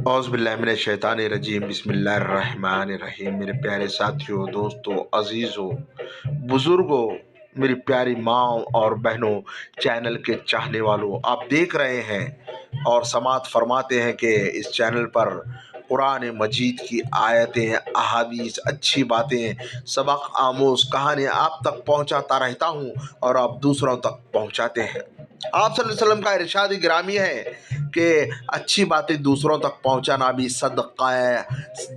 औज़ बिल्लाहि मिनश शैतानिर रजीम बिस्मिल्लाहिर रहमानिर रहीम। मेरे प्यारे साथियों, दोस्तों, अजीज़ों, बुज़ुर्गों, मेरी प्यारी माँ और बहनों, चैनल के चाहने वालों, आप देख रहे हैं और समात फरमाते हैं कि इस चैनल पर कुरान मजीद की आयतें, अहादीस, अच्छी बातें, सबक आमोज़ कहानियाँ आप तक पहुँचाता रहता हूँ और आप दूसरों तक पहुँचाते हैं। आप सल्लल्लाहु अलैहि वसल्लम का इरशाद गिरामी है कि अच्छी बातें दूसरों तक पहुंचाना भी सदका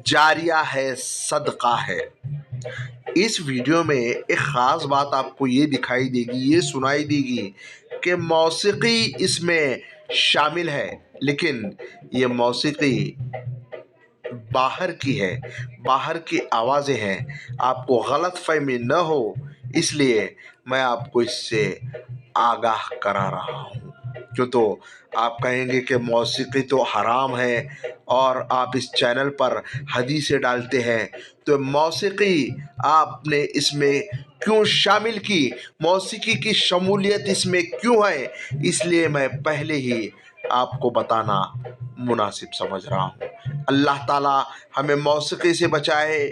जारिया है, सदका है। इस वीडियो में एक ख़ास बात आपको ये दिखाई देगी, ये सुनाई देगी कि मौसीकी इसमें शामिल है, लेकिन ये मौसीकी बाहर की है, बाहर की आवाज़ें हैं। आपको गलत फहमी न हो, इसलिए मैं आपको इससे आगाह करा रहा हूँ। क्यों तो आप कहेंगे कि मौसीकी तो हराम है और आप इस चैनल पर हदीसें डालते हैं, तो मौसीकी आपने इसमें क्यों शामिल की, मौसीकी की शमूलियत इसमें क्यों है, इसलिए मैं पहले ही आपको बताना मुनासिब समझ रहा हूँ। अल्लाह ताला हमें मौसीकी से बचाए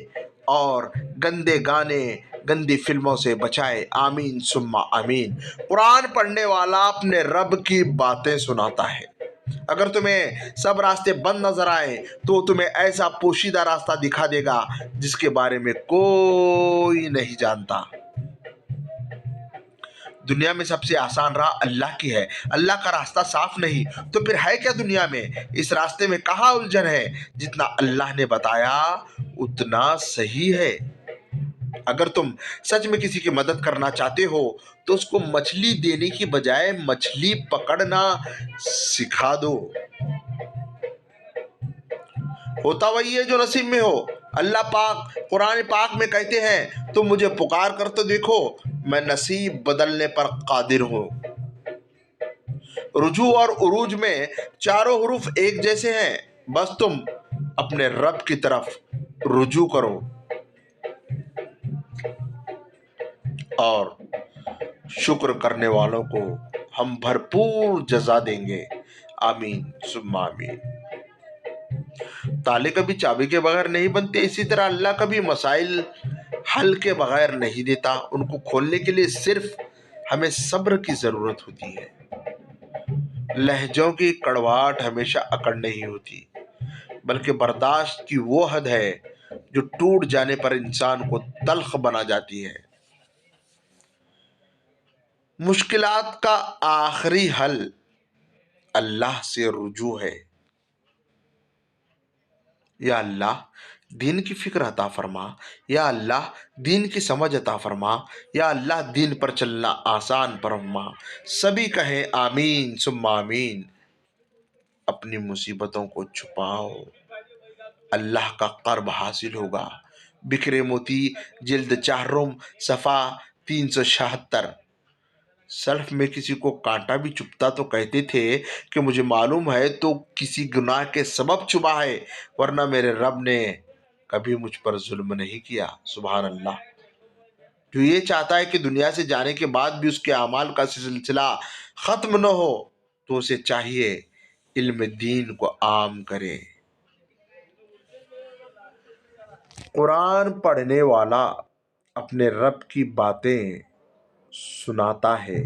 और गंदे गाने, गंदी फिल्मों से बचाए। आमीन सुम्मा आमीन। कुरान पढ़ने वाला अपने रब की बातें सुनाता है। अगर तुम्हें सब रास्ते बंद नजर आए तो तुम्हें ऐसा पोशीदा रास्ता दिखा देगा जिसके बारे में कोई नहीं जानता। दुनिया में सबसे आसान राह अल्लाह की है। अल्लाह का रास्ता साफ नहीं तो फिर है क्या दुनिया में? इस रास्ते में कहाँ उलझन है? जितना अल्लाह ने बताया उतना सही है। अगर तुम सच में किसी की मदद करना चाहते हो तो उसको मछली देने की बजाय मछली पकड़ना सिखा दो। होता वही है जो नसीब में हो। अल्लाह पाक कुरान पाक में कहते हैं, तुम मुझे पुकार कर तो देखो, मैं नसीब बदलने पर कादिर हूं। रुजू और उरूज में चारों हुरूफ एक जैसे हैं, बस तुम अपने रब की तरफ रुजू करो और शुक्र करने वालों को हम भरपूर जजा देंगे। आमीन सुम्मा आमीन। ताले कभी चाबी के बगैर नहीं बनते, इसी तरह अल्लाह कभी मसाइल हल के बगैर नहीं देता। उनको खोलने के लिए सिर्फ हमें सब्र की जरूरत होती है। लहजों की कड़वाहट हमेशा अकड़ नहीं होती, बल्कि बर्दाश्त की वो हद है जो टूट जाने पर इंसान को तल्ख बना जाती है। मुश्किलात का आखिरी हल अल्लाह से रुजू है। या अल्लाह दीन की फिक्र अता फरमा, या अल्लाह दीन की समझ अता फरमा, या अल्लाह दीन पर चलना आसान फरमा। सभी कहें आमीन सुम्मा आमीन। अपनी मुसीबतों को छुपाओ, अल्लाह का कर्ब हासिल होगा। बिखरे मोती जिल्द 4 रोम सफ़ा 376। सल्फ में किसी को कांटा भी चुभता तो कहते थे कि मुझे मालूम है तो किसी गुनाह के सबब चुभा है, वरना मेरे रब ने कभी मुझ पर जुल्म नहीं किया। सुभान अल्लाह। जो ये चाहता है कि दुनिया से जाने के बाद भी उसके अमाल का सिलसिला खत्म न हो, तो उसे चाहिए इल्म दीन को आम करे। कुरान पढ़ने वाला अपने रब की बातें सुनाता है।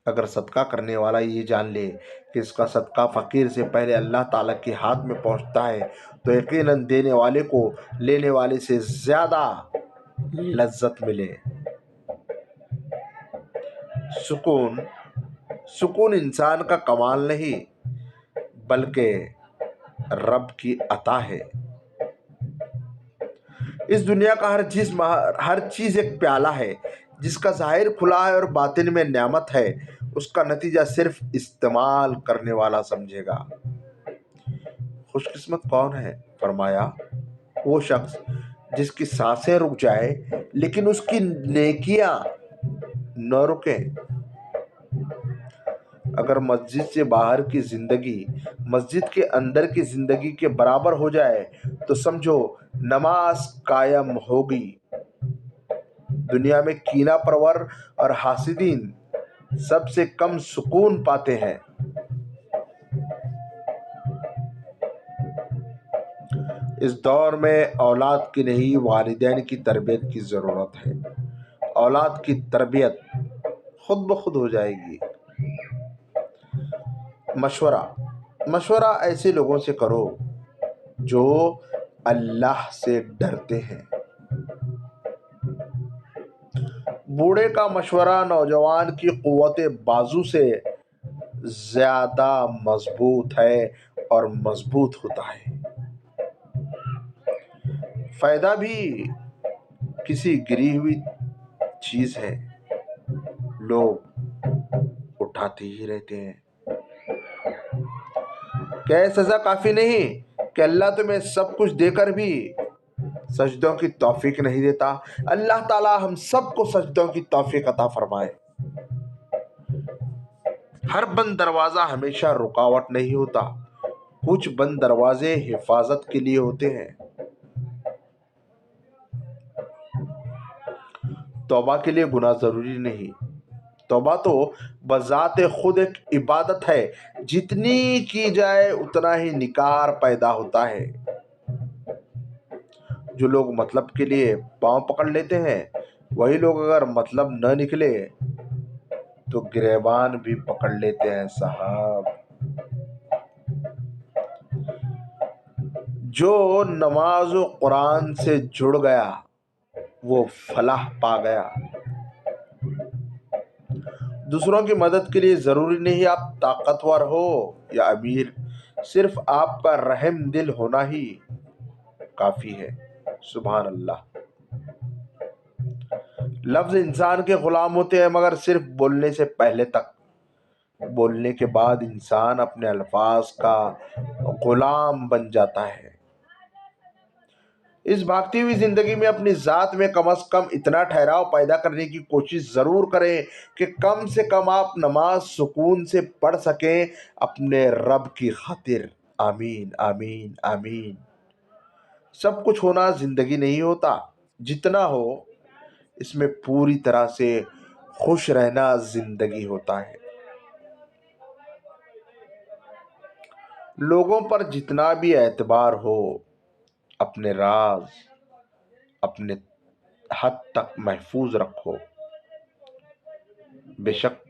अगर सदका करने वाला ये जान ले कि इसका सदका फ़कीर से पहले अल्लाह ताला के हाथ में पहुंचता है, तो यकीनन देने वाले को लेने वाले से ज़्यादा लज्जत मिले। सुकून सुकून इंसान का कमाल नहीं, बल्कि रब की अता है। इस दुनिया का हर चीज़ एक प्याला है, जिसका ज़ाहिर खुला है और बातिन में नेमत है, उसका नतीजा सिर्फ इस्तेमाल करने वाला समझेगा। खुशकिस्मत कौन है? फरमाया, वो शख्स जिसकी सांसें रुक जाए लेकिन उसकी नेकियां न रुके। अगर मस्जिद से बाहर की जिंदगी मस्जिद के अंदर की जिंदगी के बराबर हो जाए तो समझो नमाज कायम होगी। दुनिया में कीना परवर और हासिदीन सबसे कम सुकून पाते हैं। اس دور میں اولاد کی نہیں والدین کی تربیت کی ضرورت ہے۔ اولاد کی تربیت خود بخود ہو جائے گی۔ مشورہ ایسے لوگوں سے کرو جو اللہ سے ڈرتے ہیں۔ بوڑھے کا مشورہ نوجوان کی قوت بازو سے زیادہ مضبوط ہے اور مضبوط ہوتا ہے۔ فائدہ بھی کسی گری ہوئی چیز ہے، لوگ اٹھاتے ہی رہتے ہیں۔ کیا یہ سزا کافی نہیں کہ اللہ تمہیں سب کچھ دے کر بھی سجدوں کی توفیق نہیں دیتا؟ اللہ تعالی ہم سب کو سجدوں کی توفیق عطا فرمائے۔ ہر بند دروازہ ہمیشہ رکاوٹ نہیں ہوتا، کچھ بند دروازے حفاظت کے لیے ہوتے ہیں۔ توبہ کے لیے گناہ ضروری نہیں، توبہ تو بذات خود ایک عبادت ہے، جتنی کی جائے اتنا ہی نکار پیدا ہوتا ہے۔ جو لوگ مطلب کے لیے پاؤں پکڑ لیتے ہیں، وہی لوگ اگر مطلب نہ نکلے تو گریبان بھی پکڑ لیتے ہیں صاحب۔ جو نماز و قرآن سے جڑ گیا وہ فلاح پا گیا۔ دوسروں کی مدد کے لیے ضروری نہیں آپ طاقتور ہو یا امیر، صرف آپ کا رحم دل ہونا ہی کافی ہے۔ سبحان اللہ۔ لفظ انسان کے غلام ہوتے ہیں مگر صرف بولنے سے پہلے تک، بولنے کے بعد انسان اپنے الفاظ کا غلام بن جاتا ہے۔ اس بھاگتی ہوئی زندگی میں اپنی ذات میں کم از کم اتنا ٹھہراؤ پیدا کرنے کی کوشش ضرور کریں کہ کم سے کم آپ نماز سکون سے پڑھ سکیں اپنے رب کی خاطر۔ آمین آمین آمین۔ سب کچھ ہونا زندگی نہیں ہوتا، جتنا ہو اس میں پوری طرح سے خوش رہنا زندگی ہوتا ہے۔ لوگوں پر جتنا بھی اعتبار ہو، اپنے راز اپنے حد تک محفوظ رکھو۔ بے شک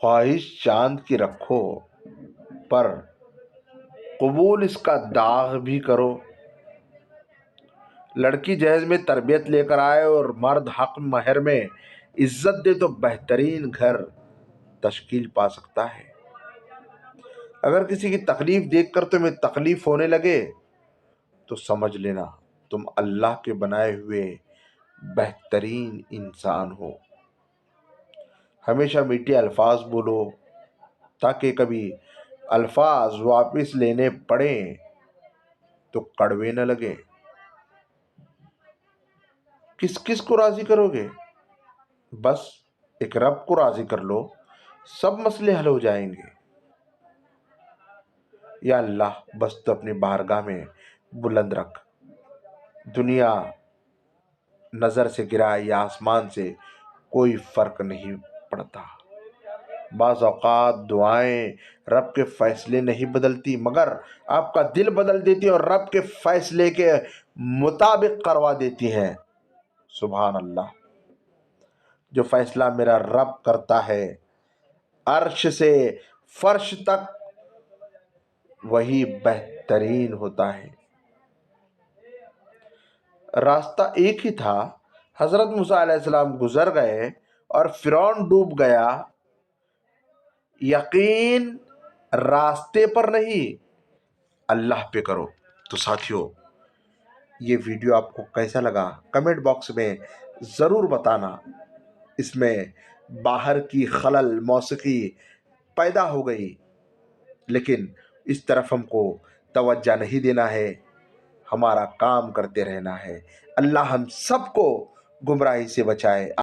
خواہش چاند کی رکھو، پر قبول اس کا داغ بھی کرو۔ لڑکی جہیز میں تربیت لے کر آئے اور مرد حق مہر میں عزت دے تو بہترین گھر تشکیل پا سکتا ہے۔ اگر کسی کی تکلیف دیکھ کر تمہیں تکلیف ہونے لگے تو سمجھ لینا تم اللہ کے بنائے ہوئے بہترین انسان ہو۔ ہمیشہ میٹھے الفاظ بولو تاکہ کبھی الفاظ واپس لینے پڑیں تو کڑوے نہ لگے۔ کس کس کو راضی کرو گے؟ بس ایک رب کو راضی کر لو، سب مسئلے حل ہو جائیں گے۔ یا اللہ بس تو اپنی بارگاہ میں بلند رکھ، دنیا نظر سے گرائے یا آسمان سے کوئی فرق نہیں پڑتا۔ بعض اوقات دعائیں رب کے فیصلے نہیں بدلتی مگر آپ کا دل بدل دیتی اور رب کے فیصلے کے مطابق کروا دیتی ہیں۔ سبحان اللہ۔ جو فیصلہ میرا رب کرتا ہے عرش سے فرش تک، وہی بہترین ہوتا ہے۔ راستہ ایک ہی تھا، حضرت موسیٰ علیہ السلام گزر گئے اور فرعون ڈوب گیا۔ یقین راستے پر نہیں اللہ پہ کرو۔ تو ساتھیو، یہ ویڈیو آپ کو کیسا لگا کمنٹ باکس میں ضرور بتانا۔ اس میں باہر کی خلل موسیقی پیدا ہو گئی، لیکن اس طرف ہم کو توجہ نہیں دینا ہے، ہمارا کام کرتے رہنا ہے۔ اللہ ہم سب کو گمراہی سے بچائے۔